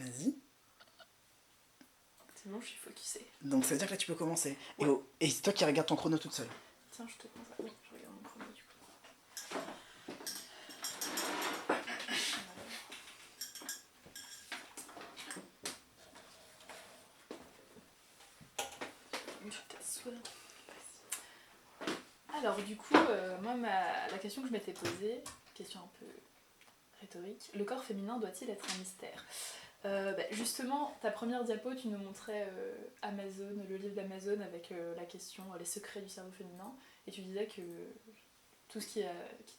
Vas-y. C'est bon, je suis focusée. Donc ça veut dire que là tu peux commencer. Ouais. Et c'est toi qui regardes ton chrono toute seule. Tiens, je te prends ça. Oui, je regarde mon chrono du coup. Je t'assois. Alors du coup, moi la question que je m'étais posée, question un peu rhétorique, le corps féminin doit-il être un mystère? Justement, ta première diapo, tu nous montrais Amazon, le livre d'Amazon avec la question les secrets du cerveau féminin, et tu disais que tout ce qui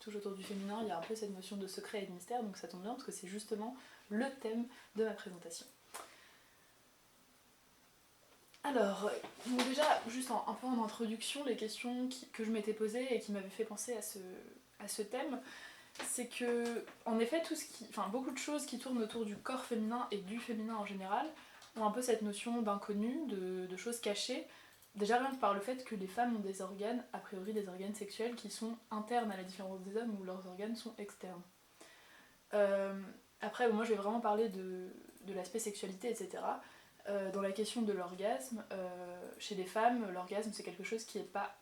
touche autour du féminin, il y a un peu cette notion de secret et de mystère, donc ça tombe bien parce que c'est justement le thème de ma présentation. Alors, donc déjà, juste un peu en introduction, les questions que je m'étais posées et qui m'avaient fait penser à ce thème, c'est que, en effet, beaucoup de choses qui tournent autour du corps féminin et du féminin en général ont un peu cette notion d'inconnu, de choses cachées. Déjà rien que par le fait que les femmes ont des organes, a priori des organes sexuels, qui sont internes à la différence des hommes où leurs organes sont externes. Après, moi je vais vraiment parler de l'aspect sexualité, etc. Dans la question de l'orgasme, chez les femmes, l'orgasme c'est quelque chose qui n'est pas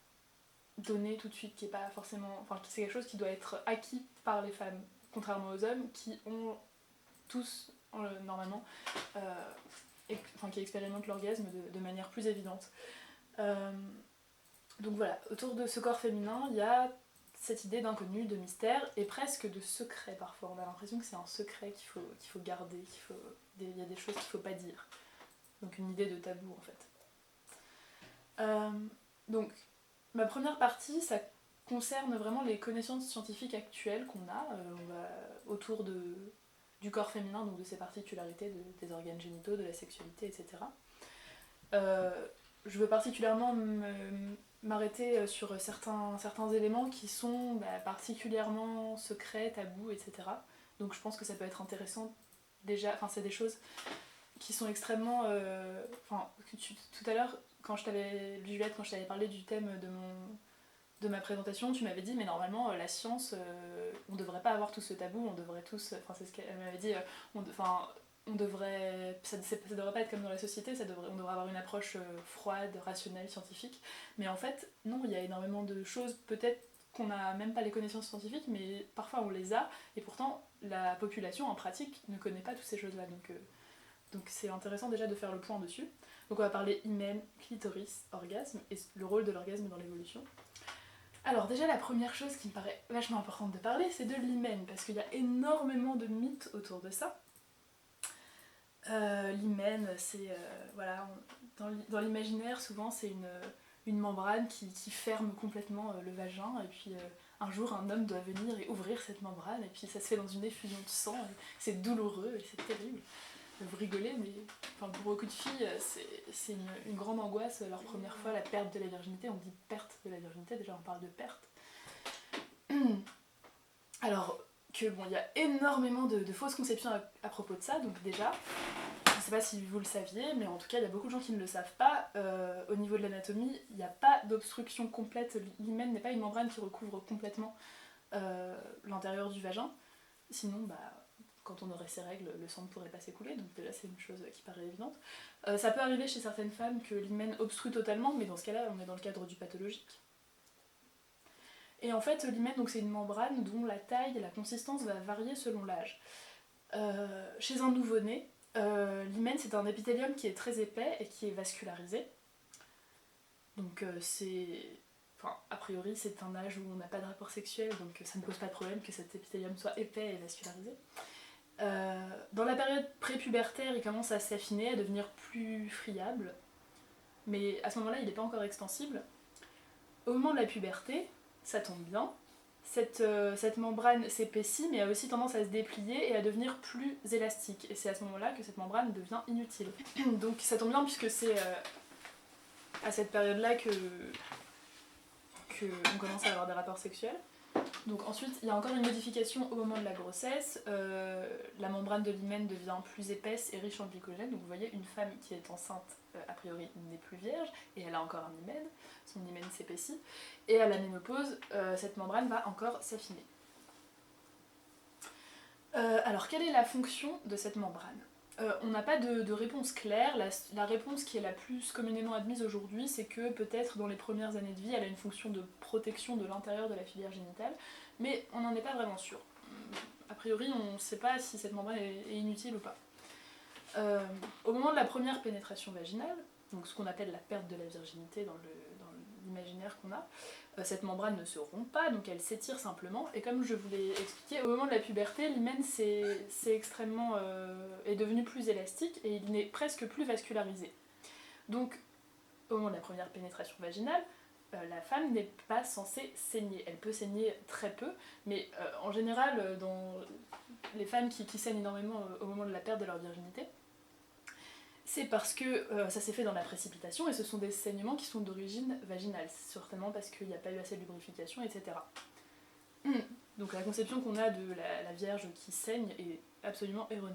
donné tout de suite, qui est pas forcément. Enfin, c'est quelque chose qui doit être acquis par les femmes, contrairement aux hommes qui ont tous, normalement, qui expérimentent l'orgasme de manière plus évidente. Donc voilà, autour de ce corps féminin, il y a cette idée d'inconnu, de mystère et presque de secret parfois. On a l'impression que c'est un secret qu'il faut garder, il y a des choses qu'il ne faut pas dire. Donc une idée de tabou en fait. Donc ma première partie, ça concerne vraiment les connaissances scientifiques actuelles qu'on a autour du corps féminin, donc de ses particularités, des organes génitaux, de la sexualité, etc. Je veux particulièrement m'arrêter sur certains éléments qui sont particulièrement secrets, tabous, etc. Donc je pense que ça peut être intéressant déjà, enfin c'est des choses qui sont extrêmement... tout à l'heure, Juliette, quand je t'avais parlé du thème de ma présentation, tu m'avais dit mais normalement la science, on devrait pas avoir tout ce tabou, on devrait tous... Enfin c'est ce qu'elle m'avait dit, on devrait... Ça devrait pas être comme dans la société, on devrait avoir une approche froide, rationnelle, scientifique. Mais en fait, non, il y a énormément de choses, peut-être qu'on n'a même pas les connaissances scientifiques, mais parfois on les a, et pourtant la population en pratique ne connaît pas toutes ces choses-là. Donc c'est intéressant déjà de faire le point dessus. Donc on va parler hymen, clitoris, orgasme, et le rôle de l'orgasme dans l'évolution. Alors déjà la première chose qui me paraît vachement importante de parler, c'est de l'hymen, parce qu'il y a énormément de mythes autour de ça. L'hymen, c'est... dans l'imaginaire, souvent, c'est une membrane qui ferme complètement le vagin, et puis un jour, un homme doit venir et ouvrir cette membrane, et puis ça se fait dans une effusion de sang, et c'est douloureux, et c'est terrible. Vous rigolez, mais pour beaucoup de filles, c'est une grande angoisse, leur première fois, la perte de la virginité. On dit perte de la virginité, déjà on parle de perte. Alors que bon, il y a énormément de fausses conceptions à propos de ça, donc déjà, je ne sais pas si vous le saviez, mais en tout cas, il y a beaucoup de gens qui ne le savent pas. Au niveau de l'anatomie, il n'y a pas d'obstruction complète. L'hymen n'est pas une membrane qui recouvre complètement l'intérieur du vagin. Sinon, quand on aurait ses règles, le sang ne pourrait pas s'écouler, donc déjà c'est une chose qui paraît évidente. Ça peut arriver chez certaines femmes que l'hymen obstrue totalement, mais dans ce cas-là, on est dans le cadre du pathologique. Et en fait, l'hymen, donc, c'est une membrane dont la taille et la consistance va varier selon l'âge. Chez un nouveau-né, l'hymen, c'est un épithélium qui est très épais et qui est vascularisé. Donc a priori, c'est un âge où on n'a pas de rapport sexuel, donc ça ne pose pas de problème que cet épithélium soit épais et vascularisé. Dans la période prépubertaire, il commence à s'affiner, à devenir plus friable, mais à ce moment-là, il n'est pas encore extensible. Au moment de la puberté, ça tombe bien, cette membrane s'épaissit, mais a aussi tendance à se déplier et à devenir plus élastique. Et c'est à ce moment-là que cette membrane devient inutile. Donc ça tombe bien puisque c'est à cette période-là que on commence à avoir des rapports sexuels. Donc ensuite, il y a encore une modification au moment de la grossesse. La membrane de l'hymen devient plus épaisse et riche en glycogène. Donc vous voyez, une femme qui est enceinte, a priori, n'est plus vierge, et elle a encore un hymen. Son hymen s'épaissit. Et à la ménopause, cette membrane va encore s'affiner. Alors, quelle est la fonction de cette membrane ? On n'a pas de réponse claire. La réponse qui est la plus communément admise aujourd'hui, c'est que peut-être dans les premières années de vie, elle a une fonction de protection de l'intérieur de la filière génitale, mais on n'en est pas vraiment sûr. A priori, on ne sait pas si cette membrane est inutile ou pas. Au moment de la première pénétration vaginale, donc ce qu'on appelle la perte de la virginité dans l'imaginaire qu'on a, cette membrane ne se rompt pas, donc elle s'étire simplement, et comme je vous l'ai expliqué, au moment de la puberté, l'hymen est devenu plus élastique et il n'est presque plus vascularisé. Donc au moment de la première pénétration vaginale, la femme n'est pas censée saigner. Elle peut saigner très peu, mais en général, dans les femmes qui saignent énormément au moment de la perte de leur virginité, c'est parce que ça s'est fait dans la précipitation et ce sont des saignements qui sont d'origine vaginale, certainement parce qu'il n'y a pas eu assez de lubrification, etc. Donc la conception qu'on a de la Vierge qui saigne est absolument erronée.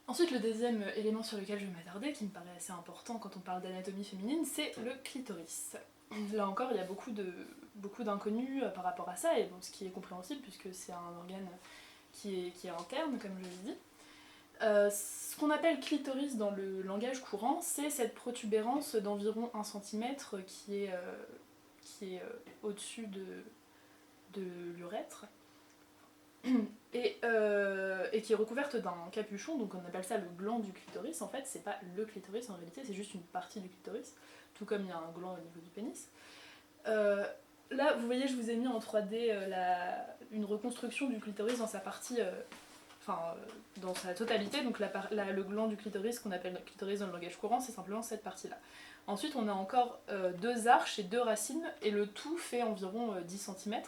Ensuite, le deuxième élément sur lequel je vais m'attarder, qui me paraît assez important quand on parle d'anatomie féminine, c'est le clitoris. Là encore, il y a beaucoup d'inconnus par rapport à ça, et bon, ce qui est compréhensible puisque c'est un organe qui est interne, comme je l'ai dit. Ce qu'on appelle clitoris dans le langage courant, c'est cette protubérance d'environ 1 cm qui est au-dessus de l'urètre et qui est recouverte d'un capuchon, donc on appelle ça le gland du clitoris. En fait, c'est pas le clitoris en réalité, c'est juste une partie du clitoris, tout comme il y a un gland au niveau du pénis. Là, vous voyez, je vous ai mis en 3D une reconstruction du clitoris dans sa partie... dans sa totalité, donc le gland du clitoris qu'on appelle le clitoris dans le langage courant, c'est simplement cette partie-là. Ensuite, on a encore 2 arches et 2 racines, et le tout fait environ 10 cm.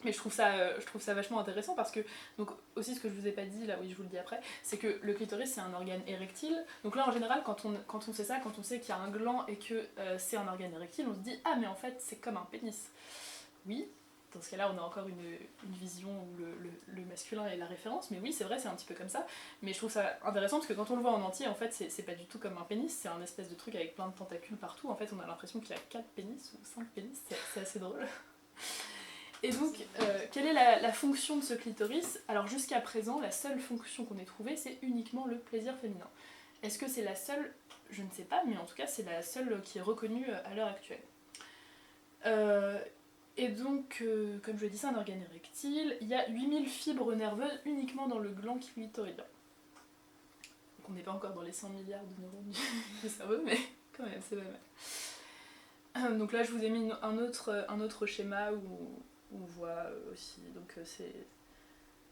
Mais je trouve ça vachement intéressant parce que, donc aussi ce que je vous ai pas dit, là oui je vous le dis après, c'est que le clitoris c'est un organe érectile. Donc là en général quand on sait ça, quand on sait qu'il y a un gland et que c'est un organe érectile, on se dit ah mais en fait c'est comme un pénis. Oui. Dans ce cas-là, on a encore une vision où le masculin est la référence, mais oui, c'est vrai, c'est un petit peu comme ça. Mais je trouve ça intéressant parce que quand on le voit en entier, en fait, c'est pas du tout comme un pénis, c'est un espèce de truc avec plein de tentacules partout. En fait, on a l'impression qu'il y a 4 pénis ou 5 pénis, c'est assez drôle. Et donc, quelle est la fonction de ce clitoris? Alors, jusqu'à présent, la seule fonction qu'on ait trouvée, c'est uniquement le plaisir féminin. Est-ce que c'est la seule? Je ne sais pas, mais en tout cas, c'est la seule qui est reconnue à l'heure actuelle. Et donc, comme je l'ai dit, c'est un organe érectile. Il y a 8000 fibres nerveuses uniquement dans le gland clitoridien. Donc on n'est pas encore dans les 100 milliards de neurones du cerveau, mais quand même, c'est pas mal. Donc là, je vous ai mis un autre schéma où on voit aussi donc,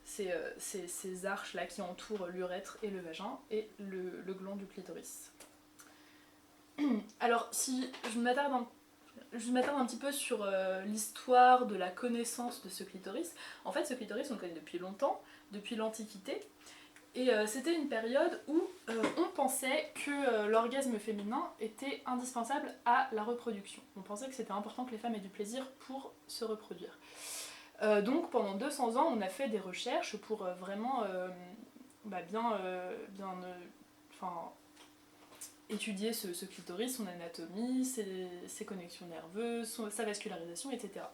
ces arches-là qui entourent l'urètre et le vagin, et le gland du clitoris. Alors, si je m'attarde un petit peu sur l'histoire de la connaissance de ce clitoris. En fait, ce clitoris, on le connaît depuis longtemps, depuis l'Antiquité. Et c'était une période où on pensait que l'orgasme féminin était indispensable à la reproduction. On pensait que c'était important que les femmes aient du plaisir pour se reproduire. Donc pendant 200 ans, on a fait des recherches pour vraiment étudier ce clitoris, son anatomie, ses connexions nerveuses, sa vascularisation, etc.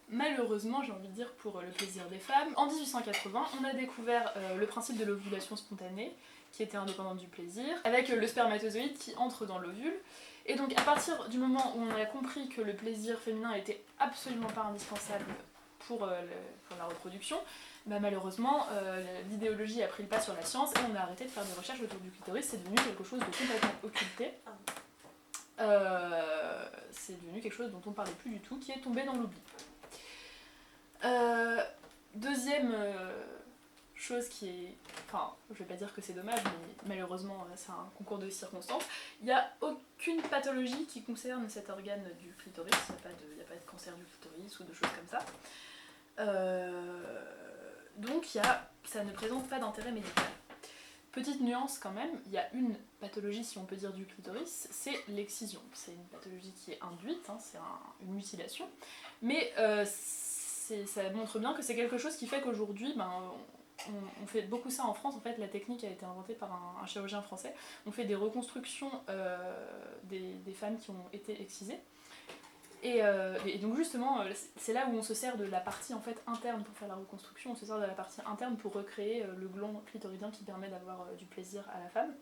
Malheureusement, j'ai envie de dire pour le plaisir des femmes, en 1880, on a découvert le principe de l'ovulation spontanée, qui était indépendante du plaisir, avec le spermatozoïde qui entre dans l'ovule. Et donc à partir du moment où on a compris que le plaisir féminin était absolument pas indispensable pour la reproduction, malheureusement l'idéologie a pris le pas sur la science et on a arrêté de faire des recherches autour du clitoris, c'est devenu quelque chose de complètement occulté. C'est devenu quelque chose dont on ne parlait plus du tout, qui est tombé dans l'oubli. Deuxième chose qui est... Enfin, je vais pas dire que c'est dommage, mais malheureusement c'est un concours de circonstances. Il n'y a aucune pathologie qui concerne cet organe du clitoris, il n'y a pas de cancer du clitoris ou de choses comme ça. Donc ça ne présente pas d'intérêt médical. Petite nuance quand même, il y a une pathologie, si on peut dire, du clitoris, c'est l'excision. C'est une pathologie qui est induite, hein, c'est une mutilation, mais ça montre bien que c'est quelque chose qui fait qu'aujourd'hui, on fait beaucoup ça en France. En fait, la technique a été inventée par un chirurgien français. On fait des reconstructions des femmes qui ont été excisées. Et donc justement, c'est là où on se sert de la partie en fait interne pour faire la reconstruction, on se sert de la partie interne pour recréer le gland clitoridien qui permet d'avoir du plaisir à la femme.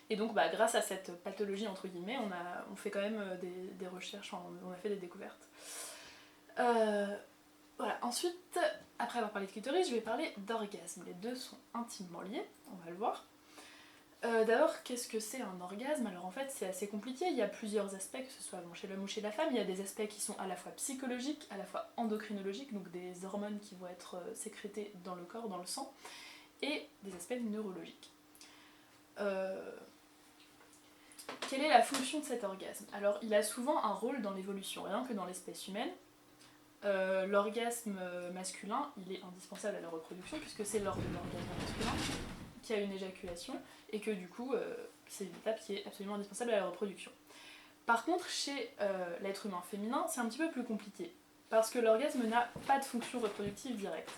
Et donc grâce à cette pathologie entre guillemets, on fait quand même des recherches, on a fait des découvertes. Voilà, ensuite, après avoir parlé de clitoris, je vais parler d'orgasme. Les deux sont intimement liés, on va le voir. D'abord, qu'est-ce que c'est un orgasme? Alors en fait, c'est assez compliqué, il y a plusieurs aspects, que ce soit chez l'homme ou chez la femme. Il y a des aspects qui sont à la fois psychologiques, à la fois endocrinologiques, donc des hormones qui vont être sécrétées dans le corps, dans le sang, et des aspects neurologiques. Quelle est la fonction de cet orgasme? Alors, il a souvent un rôle dans l'évolution, rien que dans l'espèce humaine. L'orgasme masculin, il est indispensable à la reproduction, puisque c'est lors de l'orgasme masculin qu'il y a une éjaculation, et que du coup, c'est une étape qui est absolument indispensable à la reproduction. Par contre, chez l'être humain féminin, c'est un petit peu plus compliqué, parce que l'orgasme n'a pas de fonction reproductive directe.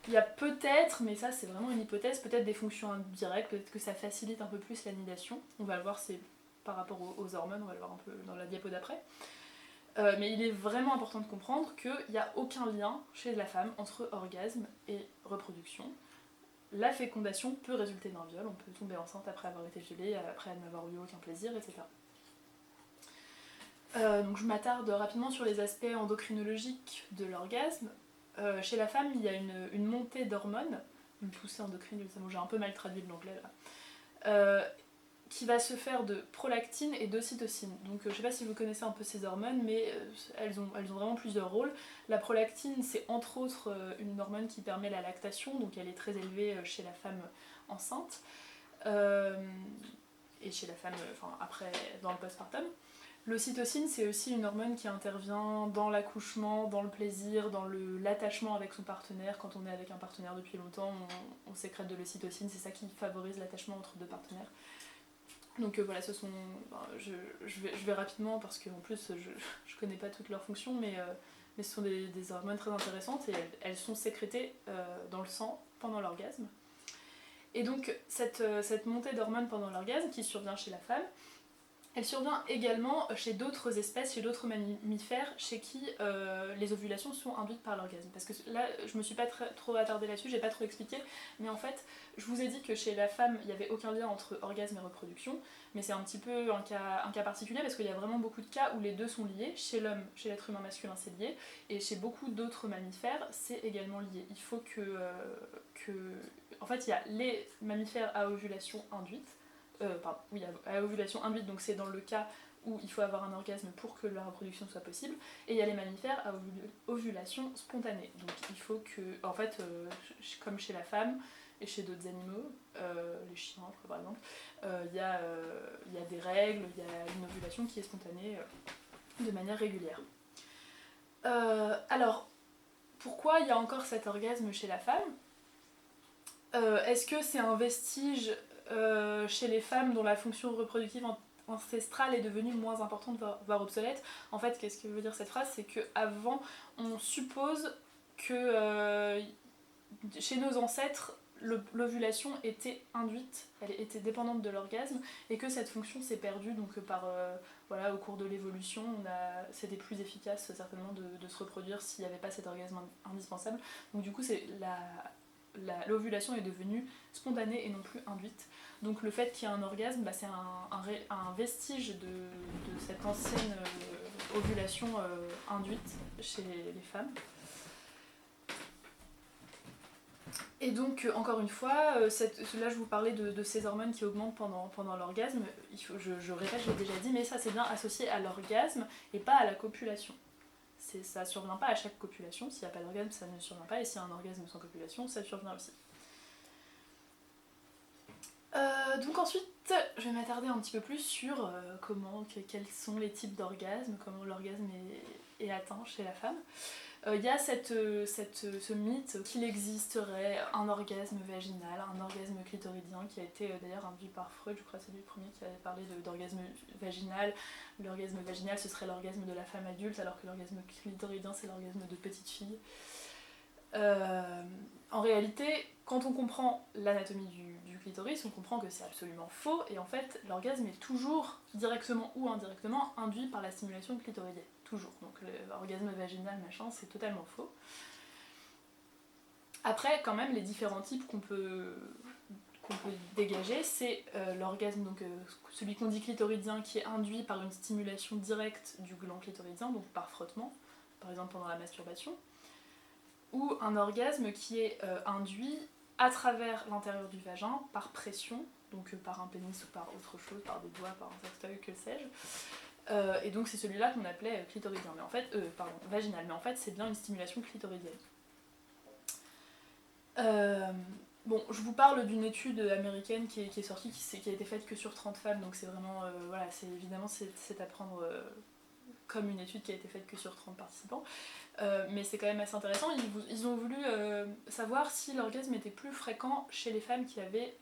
Il y a peut-être, mais ça c'est vraiment une hypothèse, peut-être des fonctions indirectes, peut-être que ça facilite un peu plus l'anidation. On va le voir, c'est par rapport aux hormones, on va le voir un peu dans la diapo d'après. Mais il est vraiment important de comprendre qu'il n'y a aucun lien chez la femme entre orgasme et reproduction. La fécondation peut résulter d'un viol, on peut tomber enceinte après avoir été violée, après n'avoir eu aucun plaisir, etc. Donc je m'attarde rapidement sur les aspects endocrinologiques de l'orgasme. Chez la femme, il y a une montée d'hormones, une poussée endocrine, j'ai un peu mal traduit de l'anglais là, qui va se faire de prolactine et d'ocytocine. Donc je sais pas si vous connaissez un peu ces hormones, mais elles ont vraiment plusieurs rôles. La prolactine, c'est entre autres une hormone qui permet la lactation, donc elle est très élevée chez la femme enceinte, et chez la femme après dans le postpartum. L'ocytocine, c'est aussi une hormone qui intervient dans l'accouchement, dans le plaisir, dans l'attachement avec son partenaire. Quand on est avec un partenaire depuis longtemps, on sécrète de l'ocytocine, c'est ça qui favorise l'attachement entre deux partenaires. Donc voilà, je vais rapidement parce qu'en plus je connais pas toutes leurs fonctions, mais ce sont des hormones très intéressantes et elles sont sécrétées dans le sang pendant l'orgasme. Et donc cette montée d'hormones pendant l'orgasme qui survient chez la femme, elle survient également chez d'autres espèces, chez d'autres mammifères, chez qui les ovulations sont induites par l'orgasme. Parce que là, je me suis pas trop attardée là-dessus, j'ai pas trop expliqué, mais en fait, je vous ai dit que chez la femme, il n'y avait aucun lien entre orgasme et reproduction, mais c'est un petit peu un cas particulier parce qu'il y a vraiment beaucoup de cas où les deux sont liés. Chez l'homme, chez l'être humain masculin, c'est lié, et chez beaucoup d'autres mammifères, c'est également lié. Il faut en fait, il y a les mammifères à ovulation induite, à ovulation induite, donc c'est dans le cas où il faut avoir un orgasme pour que la reproduction soit possible, et il y a les mammifères à ovulation spontanée. Donc il faut que, en fait, comme chez la femme et chez d'autres animaux, les chiens par exemple, il y a des règles, il y a une ovulation qui est spontanée de manière régulière. Alors, pourquoi il y a encore cet orgasme chez la femme? Est-ce que c'est un vestige chez les femmes dont la fonction reproductive ancestrale est devenue moins importante, voire obsolète? En fait, qu'est-ce que veut dire cette phrase? C'est qu'avant, on suppose que chez nos ancêtres, l'ovulation était induite, elle était dépendante de l'orgasme, et que cette fonction s'est perdue, donc au cours de l'évolution, c'était plus efficace certainement de se reproduire s'il n'y avait pas cet orgasme indispensable. Donc du coup, l'ovulation est devenue spontanée et non plus induite. Donc le fait qu'il y ait un orgasme, c'est un vestige de cette ancienne ovulation induite chez les femmes. Et donc, encore une fois, là je vous parlais de ces hormones qui augmentent pendant l'orgasme. Je répète, je l'ai déjà dit, mais ça c'est bien associé à l'orgasme et pas à la copulation. Ça ne survient pas à chaque copulation, s'il n'y a pas d'orgasme ça ne survient pas, et s'il y a un orgasme sans copulation ça survient aussi. Donc ensuite je vais m'attarder un petit peu plus sur quels sont les types d'orgasmes, comment l'orgasme est atteint chez la femme. Il y a ce mythe qu'il existerait un orgasme vaginal, un orgasme clitoridien qui a été d'ailleurs induit par Freud, je crois que c'est lui le premier qui avait parlé d'orgasme vaginal. L'orgasme vaginal ce serait l'orgasme de la femme adulte alors que l'orgasme clitoridien c'est l'orgasme de petite fille. En réalité, quand on comprend l'anatomie du clitoris, on comprend que c'est absolument faux, et en fait l'orgasme est toujours, directement ou indirectement, induit par la stimulation clitoridienne. Toujours. Donc l'orgasme vaginal, machin, c'est totalement faux. Après, quand même, les différents types qu'on peut dégager, c'est l'orgasme, donc celui qu'on dit clitoridien, qui est induit par une stimulation directe du gland clitoridien, donc par frottement, par exemple pendant la masturbation, ou un orgasme qui est induit à travers l'intérieur du vagin, par pression, donc par un pénis ou par autre chose, par des doigts, par un sextoy, que sais-je. Et donc c'est celui-là qu'on appelait clitoridien, mais en fait, vaginal, mais en fait c'est bien une stimulation clitoridienne. Bon, je vous parle d'une étude américaine qui est sortie, qui a été faite que sur 30 femmes, donc c'est vraiment, voilà, évidemment c'est à prendre comme une étude qui a été faite que sur 30 participants, mais c'est quand même assez intéressant. Ils ont voulu savoir si l'orgasme était plus fréquent chez les femmes qui avaient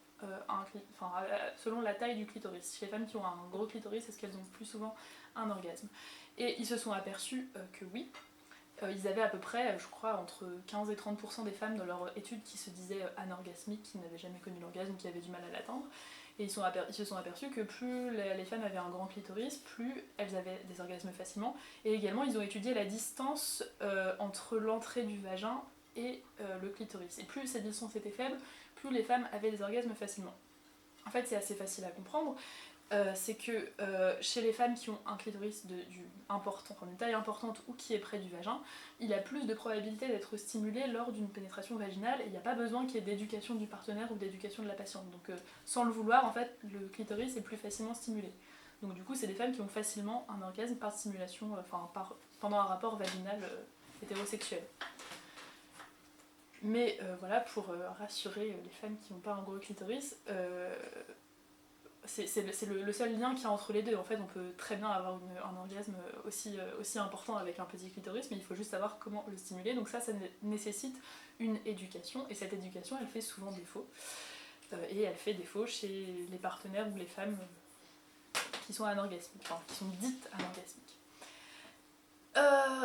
selon la taille du clitoris. Chez les femmes qui ont un gros clitoris, est-ce qu'elles ont plus souvent un orgasme? Et ils se sont aperçus que oui. Ils avaient à peu près, je crois, entre 15 et 30% des femmes dans leur étude qui se disaient anorgasmiques, qui n'avaient jamais connu l'orgasme, qui avaient du mal à l'atteindre. Et ils se sont aperçus que plus les femmes avaient un grand clitoris, plus elles avaient des orgasmes facilement. Et également, ils ont étudié la distance entre l'entrée du vagin et le clitoris. Et plus cette distance était faible, plus les femmes avaient des orgasmes facilement. En fait, c'est assez facile à comprendre. C'est que chez les femmes qui ont un clitoris d'une taille importante ou qui est près du vagin, il a plus de probabilité d'être stimulé lors d'une pénétration vaginale et il n'y a pas besoin qu'il y ait d'éducation du partenaire ou d'éducation de la patiente. Donc sans le vouloir, en fait, le clitoris est plus facilement stimulé. Donc du coup, c'est des femmes qui ont facilement un orgasme par stimulation, pendant un rapport vaginal hétérosexuel. Mais voilà, pour rassurer les femmes qui n'ont pas un gros clitoris, c'est le seul lien qu'il y a entre les deux. En fait, on peut très bien avoir un orgasme aussi important avec un petit clitoris, mais il faut juste savoir comment le stimuler. Donc ça nécessite une éducation, et cette éducation, elle fait souvent défaut. Et elle fait défaut chez les partenaires ou les femmes qui sont anorgasmiques, enfin, qui sont dites anorgasmiques.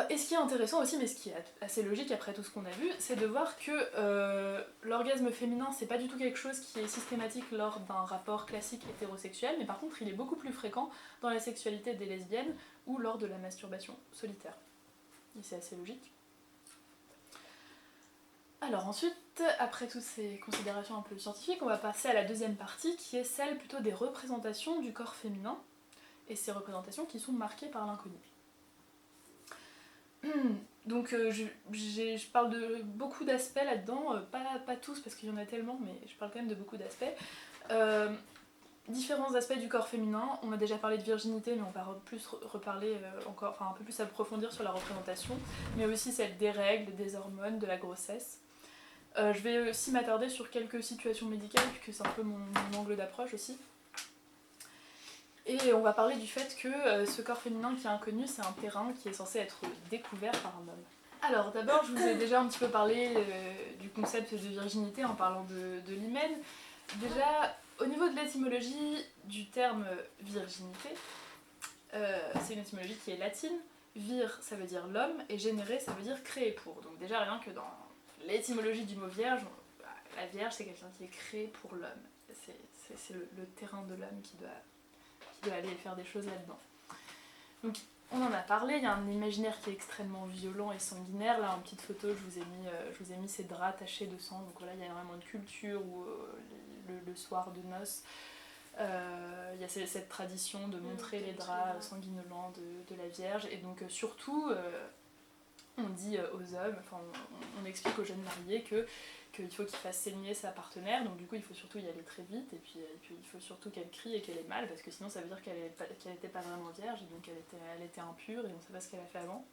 Et ce qui est intéressant aussi, mais ce qui est assez logique après tout ce qu'on a vu, c'est de voir que l'orgasme féminin, c'est pas du tout quelque chose qui est systématique lors d'un rapport classique hétérosexuel, mais par contre il est beaucoup plus fréquent dans la sexualité des lesbiennes ou lors de la masturbation solitaire. Et c'est assez logique. Alors ensuite, après toutes ces considérations un peu scientifiques, on va passer à la deuxième partie, qui est celle plutôt des représentations du corps féminin, et ces représentations qui sont marquées par l'inconnu. Donc je parle de beaucoup d'aspects là-dedans, pas tous parce qu'il y en a tellement, mais je parle quand même de beaucoup d'aspects. Différents aspects du corps féminin, on a déjà parlé de virginité, mais on va plus reparler un peu plus approfondir sur la représentation, mais aussi celle des règles, des hormones, de la grossesse. Je vais aussi m'attarder sur quelques situations médicales, puisque c'est un peu mon angle d'approche aussi. Et on va parler du fait que ce corps féminin qui est inconnu, c'est un terrain qui est censé être découvert par un homme. Alors d'abord, je vous ai déjà un petit peu parlé du concept de virginité en parlant de l'hymen. Déjà, au niveau de l'étymologie du terme virginité, c'est une étymologie qui est latine. Vir, ça veut dire l'homme, et générer, ça veut dire créer pour. Donc déjà, rien que dans l'étymologie du mot vierge, la vierge, c'est quelqu'un qui est créé pour l'homme. C'est le terrain de l'homme qui doit aller faire des choses là-dedans. Donc on en a parlé, il y a un imaginaire qui est extrêmement violent et sanguinaire. Là en petite photo je vous ai mis ces draps tachés de sang, donc voilà, il y a énormément de culture où le soir de noces, il y a cette tradition de montrer les draps sanguinolents de la Vierge, et donc surtout on dit aux hommes, on explique aux jeunes mariés qu'il faut qu'ils fassent saigner sa partenaire, donc du coup il faut surtout y aller très vite, et puis il faut surtout qu'elle crie et qu'elle ait mal, parce que sinon ça veut dire qu'elle n'était pas vraiment vierge, et donc elle était impure, et on ne sait pas ce qu'elle a fait avant.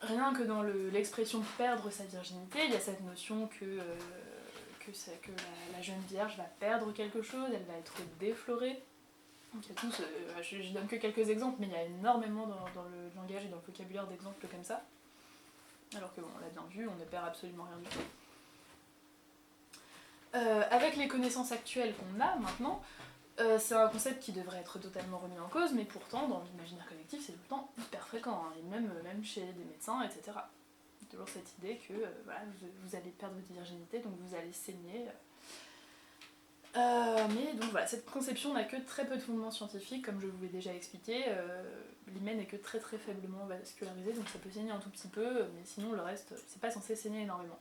Rien que dans l'expression perdre sa virginité, il y a cette notion que la jeune vierge va perdre quelque chose, elle va être déflorée. Donc il y a tous, je donne que quelques exemples, mais il y a énormément dans le langage et dans le vocabulaire d'exemples comme ça. Alors que bon, on l'a bien vu, on ne perd absolument rien du tout. Avec les connaissances actuelles qu'on a maintenant, c'est un concept qui devrait être totalement remis en cause, mais pourtant dans l'imaginaire collectif c'est tout le temps hyper fréquent, hein, et même chez des médecins, etc. Il y a toujours cette idée que voilà, vous allez perdre votre virginité, donc vous allez saigner. Mais donc voilà, cette conception n'a que très peu de fondements scientifiques, comme je vous l'ai déjà expliqué. L'hymen n'est que très très faiblement vascularisé, donc ça peut saigner un tout petit peu, mais sinon le reste, c'est pas censé saigner énormément.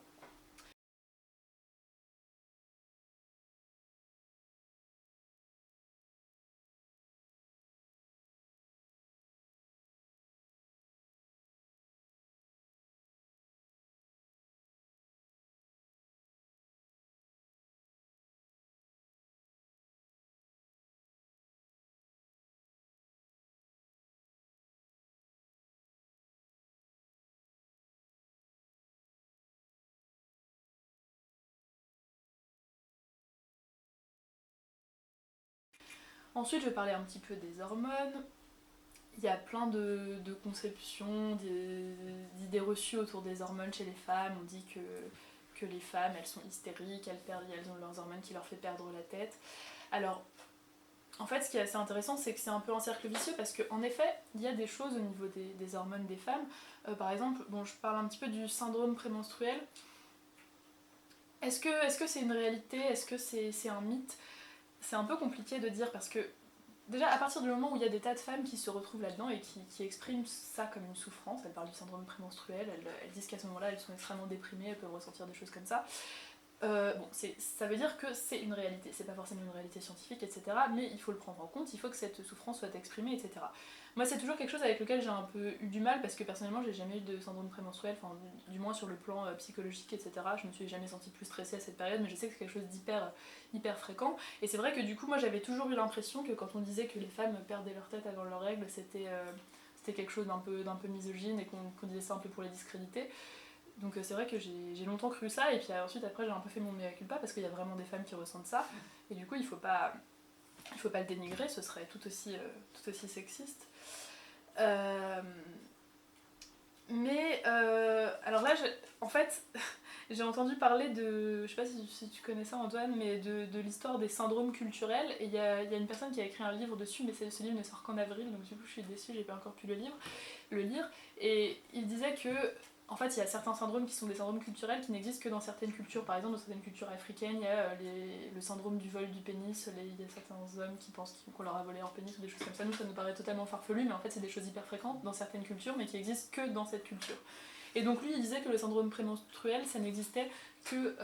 Ensuite, je vais parler un petit peu des hormones. Il y a plein de conceptions, d'idées reçues autour des hormones chez les femmes. On dit que les femmes, elles sont hystériques, elles ont leurs hormones qui leur fait perdre la tête. Alors, en fait, ce qui est assez intéressant, c'est que c'est un peu un cercle vicieux parce qu'en effet, il y a des choses au niveau des hormones des femmes. Par exemple, bon, je parle un petit peu du syndrome prémenstruel. Est-ce que c'est une réalité? Est-ce que c'est un mythe? C'est un peu compliqué de dire parce que déjà, à partir du moment où il y a des tas de femmes qui se retrouvent là-dedans et qui expriment ça comme une souffrance, elles parlent du syndrome prémenstruel, elles disent qu'à ce moment-là, elles sont extrêmement déprimées, elles peuvent ressentir des choses comme ça. Bon, ça veut dire que c'est une réalité, c'est pas forcément une réalité scientifique, etc. Mais il faut le prendre en compte, il faut que cette souffrance soit exprimée, etc. Moi, c'est toujours quelque chose avec lequel j'ai un peu eu du mal parce que personnellement, j'ai jamais eu de syndrome prémenstruel, enfin, du moins sur le plan psychologique, etc. Je me suis jamais sentie plus stressée à cette période, mais je sais que c'est quelque chose hyper fréquent. Et c'est vrai que du coup, moi, j'avais toujours eu l'impression que quand on disait que les femmes perdaient leur tête avant leurs règles, c'était quelque chose d'un peu misogyne et qu'on disait ça un peu pour les discréditer. Donc c'est vrai que j'ai longtemps cru ça et puis ensuite après j'ai un peu fait mon mea culpa parce qu'il y a vraiment des femmes qui ressentent ça et du coup il faut pas le dénigrer, ce serait tout aussi sexiste. Euh, alors là en fait j'ai entendu parler de, je sais pas si tu connais ça Antoine, mais de l'histoire des syndromes culturels et il y a une personne qui a écrit un livre dessus mais ce livre ne sort qu'en avril donc du coup je suis déçue, j'ai pas encore pu le lire et il disait que en fait, il y a certains syndromes qui sont des syndromes culturels qui n'existent que dans certaines cultures. Par exemple, dans certaines cultures africaines, il y a le syndrome du vol du pénis. Il y a certains hommes qui pensent qu'on leur a volé leur pénis ou des choses comme ça. Nous, ça nous paraît totalement farfelu, mais en fait, c'est des choses hyper fréquentes dans certaines cultures, mais qui existent que dans cette culture. Et donc, lui, il disait que le syndrome prémenstruel, ça n'existait que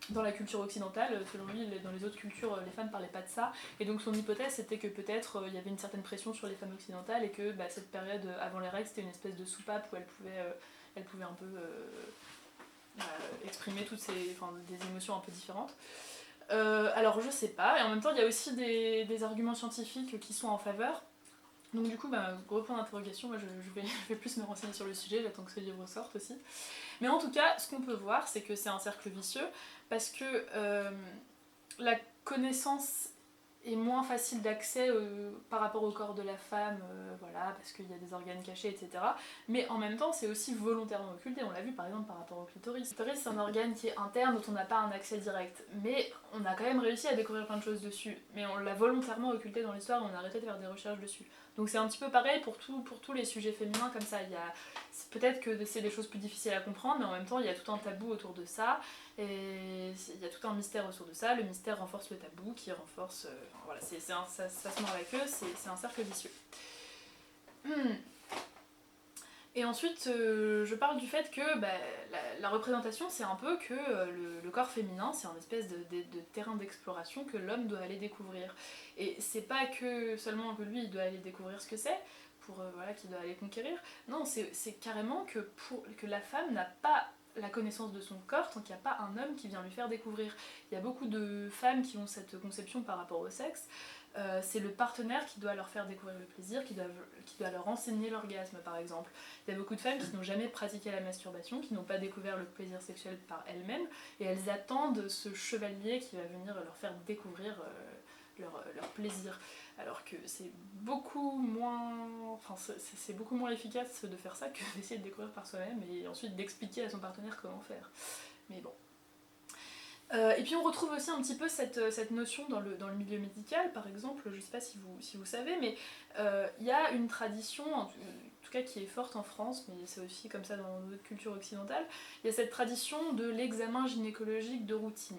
dans la culture occidentale. Selon lui, dans les autres cultures, les femmes ne parlaient pas de ça. Et donc son hypothèse, c'était que peut-être il y avait une certaine pression sur les femmes occidentales et que cette période avant les règles, c'était une espèce de soupape où elles pouvaient un peu exprimer des émotions un peu différentes. Alors je sais pas, et en même temps il y a aussi des arguments scientifiques qui sont en faveur. Donc du coup, gros point d'interrogation, moi je vais plus me renseigner sur le sujet, j'attends que ce livre sorte aussi. Mais en tout cas, ce qu'on peut voir, c'est que c'est un cercle vicieux, parce que la connaissance est moins facile d'accès par rapport au corps de la femme, voilà, parce qu'il y a des organes cachés, etc. Mais en même temps, c'est aussi volontairement occulté. On l'a vu par exemple par rapport au clitoris. Le clitoris, c'est un organe qui est interne, dont on n'a pas un accès direct. Mais on a quand même réussi à découvrir plein de choses dessus. Mais on l'a volontairement occulté dans l'histoire et on a arrêté de faire des recherches dessus. Donc c'est un petit peu pareil pour tous les sujets féminins comme ça. Peut-être que c'est des choses plus difficiles à comprendre, mais en même temps, il y a tout un tabou autour de ça. Et il y a tout un mystère autour de ça, le mystère renforce le tabou, qui renforce... voilà, ça se mord la queue, c'est un cercle vicieux. Et ensuite, je parle du fait que la représentation, c'est un peu que le corps féminin, c'est un espèce de terrain d'exploration que l'homme doit aller découvrir. Et c'est pas que seulement que lui, il doit aller découvrir ce que c'est, qu'il doit aller conquérir. Non, c'est carrément que la femme n'a pas la connaissance de son corps tant qu'il n'y a pas un homme qui vient lui faire découvrir. Il y a beaucoup de femmes qui ont cette conception par rapport au sexe. C'est le partenaire qui doit leur faire découvrir le plaisir, qui doit leur enseigner l'orgasme par exemple. Il y a beaucoup de femmes qui n'ont jamais pratiqué la masturbation, qui n'ont pas découvert le plaisir sexuel par elles-mêmes, et elles attendent ce chevalier qui va venir leur faire découvrir leur plaisir. Alors que c'est beaucoup moins efficace de faire ça que d'essayer de découvrir par soi-même et ensuite d'expliquer à son partenaire comment faire. Mais bon. Et puis on retrouve aussi un petit peu cette notion dans le milieu médical, par exemple, je sais pas si vous savez, mais il y a une tradition tout cas qui est forte en France, mais c'est aussi comme ça dans d'autres cultures occidentales, il y a cette tradition de l'examen gynécologique de routine.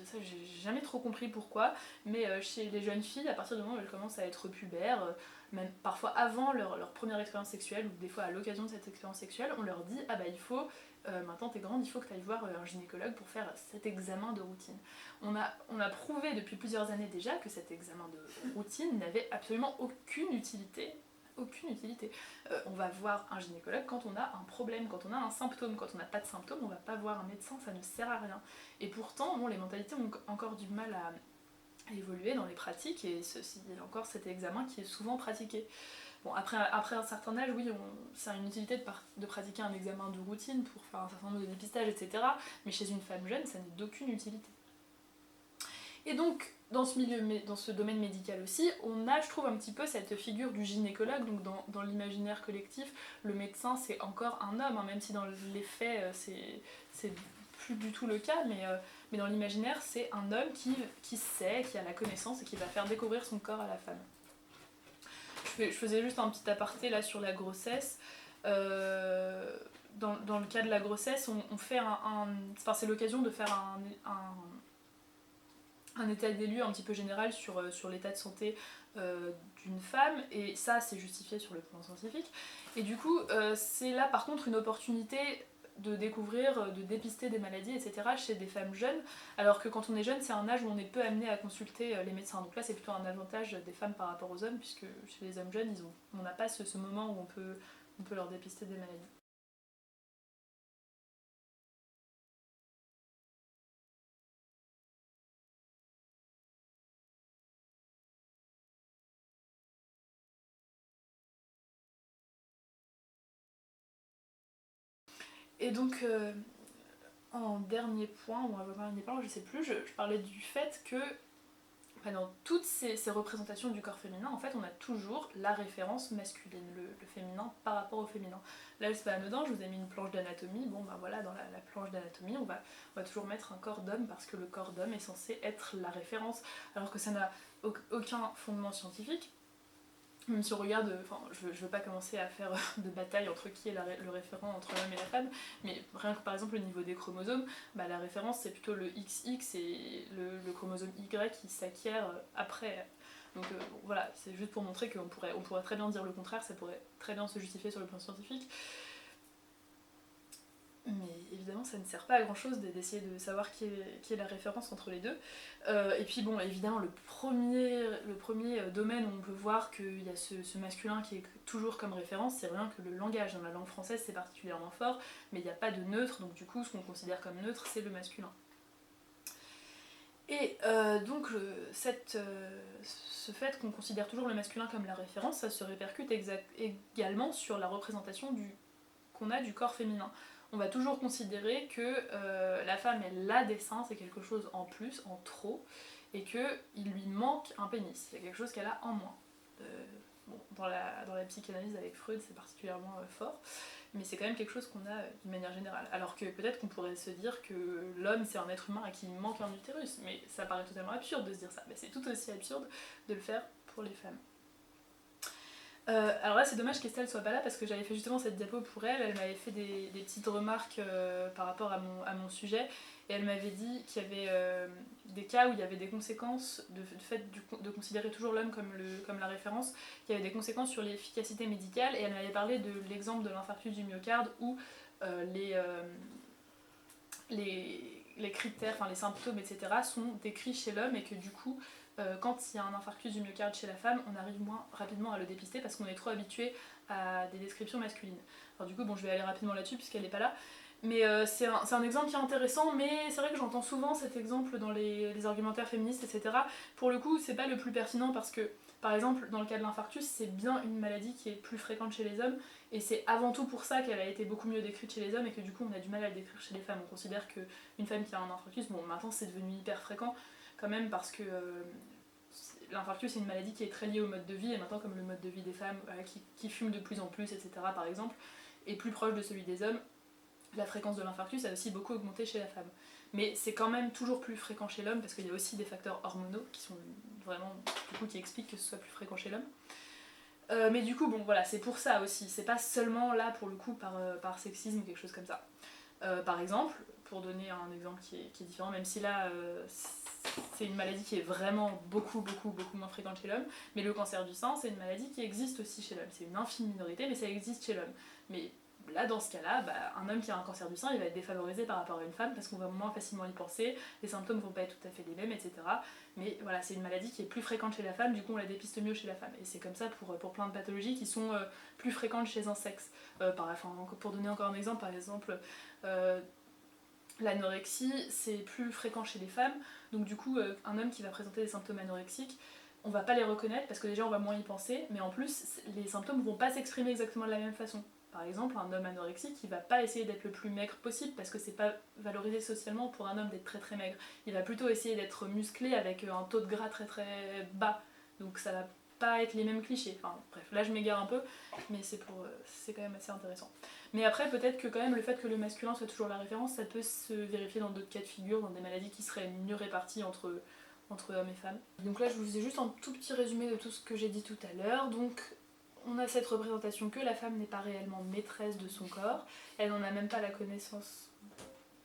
Ça, j'ai jamais trop compris pourquoi, mais chez les jeunes filles, à partir du moment où elles commencent à être pubères, même parfois avant leur première expérience sexuelle, ou des fois à l'occasion de cette expérience sexuelle, on leur dit « Ah bah il faut, maintenant t'es grande, il faut que tu ailles voir un gynécologue pour faire cet examen de routine ». On a prouvé depuis plusieurs années déjà que cet examen de routine n'avait absolument aucune utilité. Aucune utilité. On va voir un gynécologue quand on a un problème, quand on a un symptôme. Quand on n'a pas de symptôme, on va pas voir un médecin, ça ne sert à rien. Et pourtant, bon, les mentalités ont encore du mal à évoluer dans les pratiques, et il y a encore cet examen qui est souvent pratiqué. Bon, après un certain âge, oui, ça a une utilité de pratiquer un examen de routine pour faire un certain nombre de dépistages, etc. Mais chez une femme jeune, ça n'est d'aucune utilité. Et donc, dans ce domaine médical aussi, on a, je trouve, un petit peu cette figure du gynécologue. Donc dans l'imaginaire collectif, le médecin c'est encore un homme, hein, même si dans les faits c'est plus du tout le cas, mais dans l'imaginaire c'est un homme qui sait, qui a la connaissance et qui va faire découvrir son corps à la femme. Je faisais juste un petit aparté là sur la grossesse. Dans le cas de la grossesse, on fait enfin, c'est l'occasion de faire un état des lieux un petit peu général sur l'état de santé d'une femme, et ça c'est justifié sur le plan scientifique. Et du coup, c'est là par contre une opportunité de découvrir, de dépister des maladies, etc. chez des femmes jeunes, alors que quand on est jeune, c'est un âge où on est peu amené à consulter les médecins. Donc là, c'est plutôt un avantage des femmes par rapport aux hommes, puisque chez les hommes jeunes, on n'a pas ce moment où on peut leur dépister des maladies. Et donc, en dernier point, ou avant dernier point, je sais plus, je parlais du fait que dans toutes ces représentations du corps féminin, en fait, on a toujours la référence masculine, le féminin par rapport au féminin. Là, c'est pas anodin, je vous ai mis une planche d'anatomie. Bon, ben voilà, dans la planche d'anatomie, on va toujours mettre un corps d'homme parce que le corps d'homme est censé être la référence, alors que ça n'a aucun fondement scientifique. Même si on regarde, enfin, je veux pas commencer à faire de bataille entre qui est le référent entre l'homme et la femme, mais rien que par exemple au niveau des chromosomes, bah, la référence c'est plutôt le XX et le chromosome Y qui s'acquiert après. Donc voilà, c'est juste pour montrer qu'on pourrait très bien dire le contraire, ça pourrait très bien se justifier sur le plan scientifique. Mais évidemment, ça ne sert pas à grand chose d'essayer de savoir qui est la référence entre les deux. Et puis bon, évidemment, le premier domaine où on peut voir qu'il y a ce masculin qui est toujours comme référence, c'est rien que le langage. Dans la langue française, c'est particulièrement fort, mais il n'y a pas de neutre, donc du coup, ce qu'on considère comme neutre, c'est le masculin. Et donc, ce fait qu'on considère toujours le masculin comme la référence, ça se répercute également sur la représentation qu'on a du corps féminin. On va toujours considérer que la femme, elle a des seins, c'est quelque chose en plus, en trop, et qu'il lui manque un pénis, il y a quelque chose qu'elle a en moins. Bon, dans la psychanalyse avec Freud, c'est particulièrement fort, mais c'est quand même quelque chose qu'on a d'une manière générale. Alors que peut-être qu'on pourrait se dire que l'homme, c'est un être humain à qui il manque un utérus, mais ça paraît totalement absurde de se dire ça. Mais c'est tout aussi absurde de le faire pour les femmes. Alors là, c'est dommage qu'Estelle soit pas là parce que j'avais fait justement cette diapo pour elle. Elle m'avait fait des petites remarques par rapport à mon sujet, et elle m'avait dit qu'il y avait des cas où il y avait des conséquences du fait de considérer toujours l'homme comme la référence, qu'il y avait des conséquences sur l'efficacité médicale, et elle m'avait parlé de l'exemple de l'infarctus du myocarde où les critères, enfin les symptômes, etc. sont décrits chez l'homme, et que du coup, quand il y a un infarctus du myocarde chez la femme, on arrive moins rapidement à le dépister parce qu'on est trop habitué à des descriptions masculines. Alors du coup, bon, je vais aller rapidement là-dessus puisqu'elle n'est pas là. Mais c'est un exemple qui est intéressant, mais c'est vrai que j'entends souvent cet exemple dans les argumentaires féministes, etc. Pour le coup, c'est pas le plus pertinent parce que, par exemple, dans le cas de l'infarctus, c'est bien une maladie qui est plus fréquente chez les hommes, et c'est avant tout pour ça qu'elle a été beaucoup mieux décrite chez les hommes et que du coup on a du mal à le décrire chez les femmes. On considère qu'une femme qui a un infarctus, bon maintenant c'est devenu hyper fréquent quand même parce que l'infarctus c'est une maladie qui est très liée au mode de vie, et maintenant comme le mode de vie des femmes qui fument de plus en plus, etc. par exemple, est plus proche de celui des hommes, la fréquence de l'infarctus a aussi beaucoup augmenté chez la femme. Mais c'est quand même toujours plus fréquent chez l'homme parce qu'il y a aussi des facteurs hormonaux qui sont vraiment, du coup, qui expliquent que ce soit plus fréquent chez l'homme. Mais du coup, bon voilà, c'est pour ça aussi, c'est pas seulement là pour le coup par sexisme ou quelque chose comme ça. Par exemple, pour donner un exemple qui est différent, même si là c'est une maladie qui est vraiment beaucoup moins fréquente chez l'homme, mais le cancer du sein c'est une maladie qui existe aussi chez l'homme. C'est une infime minorité, mais ça existe chez l'homme. Mais là, dans ce cas-là, un homme qui a un cancer du sein, il va être défavorisé par rapport à une femme parce qu'on va moins facilement y penser, les symptômes vont pas être tout à fait les mêmes, etc. Mais voilà, c'est une maladie qui est plus fréquente chez la femme, du coup on la dépiste mieux chez la femme. Et c'est comme ça pour plein de pathologies qui sont plus fréquentes chez un sexe. Pour donner encore un exemple, par exemple, l'anorexie, c'est plus fréquent chez les femmes, donc du coup, un homme qui va présenter des symptômes anorexiques, on va pas les reconnaître parce que déjà on va moins y penser, mais en plus, les symptômes vont pas s'exprimer exactement de la même façon. Par exemple, un homme anorexique, il va pas essayer d'être le plus maigre possible parce que c'est pas valorisé socialement pour un homme d'être très très maigre. Il va plutôt essayer d'être musclé avec un taux de gras très très bas. Donc ça va pas être les mêmes clichés. Enfin bref, là je m'égare un peu, mais c'est quand même assez intéressant. Mais après, peut-être que quand même le fait que le masculin soit toujours la référence, ça peut se vérifier dans d'autres cas de figure, dans des maladies qui seraient mieux réparties entre hommes et femmes. Donc là, je vous faisais juste un tout petit résumé de tout ce que j'ai dit tout à l'heure. Donc on a cette représentation que la femme n'est pas réellement maîtresse de son corps, elle n'en a même pas la connaissance.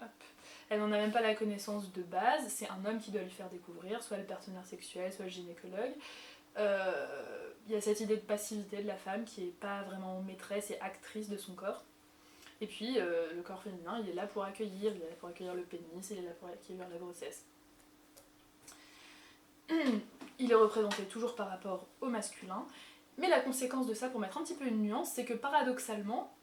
Hop. Elle n'en a même pas la connaissance de base, c'est un homme qui doit lui faire découvrir, soit le partenaire sexuel, soit le gynécologue. Il y a cette idée de passivité de la femme qui n'est pas vraiment maîtresse et actrice de son corps. Et puis le corps féminin, il est là pour accueillir, il est là pour accueillir le pénis, il est là pour accueillir la grossesse. Il est représenté toujours par rapport au masculin. Mais la conséquence de ça, pour mettre un petit peu une nuance, c'est que paradoxalement,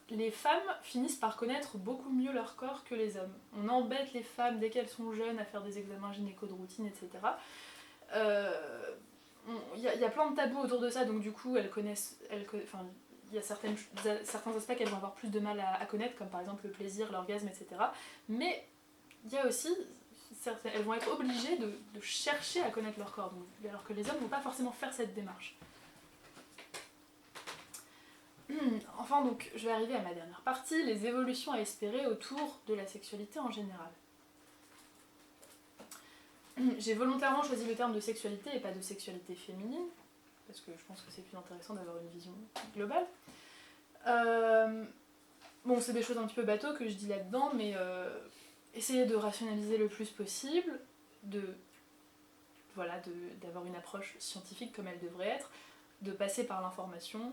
les femmes finissent par connaître beaucoup mieux leur corps que les hommes. On embête les femmes dès qu'elles sont jeunes à faire des examens gynéco de routine, etc. Il y a plein de tabous autour de ça, donc du coup, elles connaissent... il y a certains aspects qu'elles vont avoir plus de mal à connaître, comme par exemple le plaisir, l'orgasme, etc. Mais il y a aussi... elles vont être obligées de chercher à connaître leur corps, alors que les hommes ne vont pas forcément faire cette démarche. Enfin donc, je vais arriver à ma dernière partie, les évolutions à espérer autour de la sexualité en général. J'ai volontairement choisi le terme de sexualité et pas de sexualité féminine, parce que je pense que c'est plus intéressant d'avoir une vision globale. Bon, c'est des choses un petit peu bateau que je dis là-dedans, mais essayer de rationaliser le plus possible, d'avoir une approche scientifique comme elle devrait être, de passer par l'information,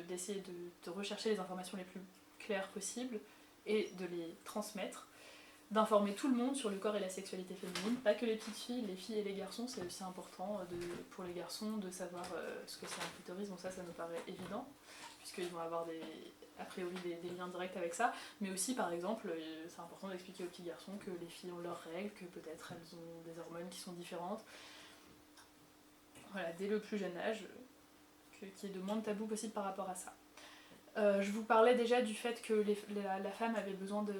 d'essayer de rechercher les informations les plus claires possibles et de les transmettre, d'informer tout le monde sur le corps et la sexualité féminine, pas que les petites filles, les filles et les garçons, c'est aussi important pour les garçons de savoir ce que c'est un clitoris, bon ça nous paraît évident, puisqu'ils vont avoir a priori des liens directs avec ça, mais aussi par exemple, c'est important d'expliquer aux petits garçons que les filles ont leurs règles, que peut-être elles ont des hormones qui sont différentes. Voilà, dès le plus jeune âge, qu'il y ait de moins de tabous possible par rapport à ça. Je vous parlais déjà du fait que la femme avait besoin de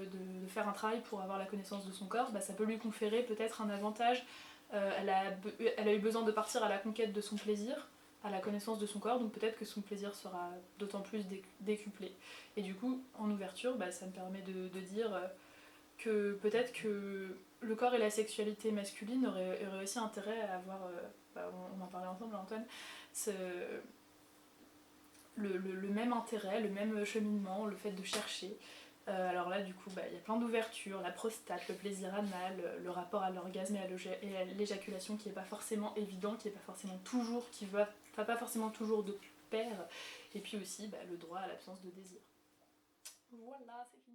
faire un travail pour avoir la connaissance de son corps, ça peut lui conférer peut-être un avantage. Elle a eu besoin de partir à la conquête de son plaisir, à la connaissance de son corps, donc peut-être que son plaisir sera d'autant plus décuplé. Et du coup, en ouverture, ça me permet de dire que peut-être que le corps et la sexualité masculine auraient aussi intérêt à avoir, on en parlait ensemble Antoine, le même intérêt, le même cheminement, le fait de chercher. Alors là du coup il y a plein d'ouvertures, la prostate, le plaisir anal, le rapport à l'orgasme et à l'éjaculation qui n'est pas forcément évident, qui va pas forcément toujours de pair, et puis aussi le droit à l'absence de désir. Voilà, c'est fini.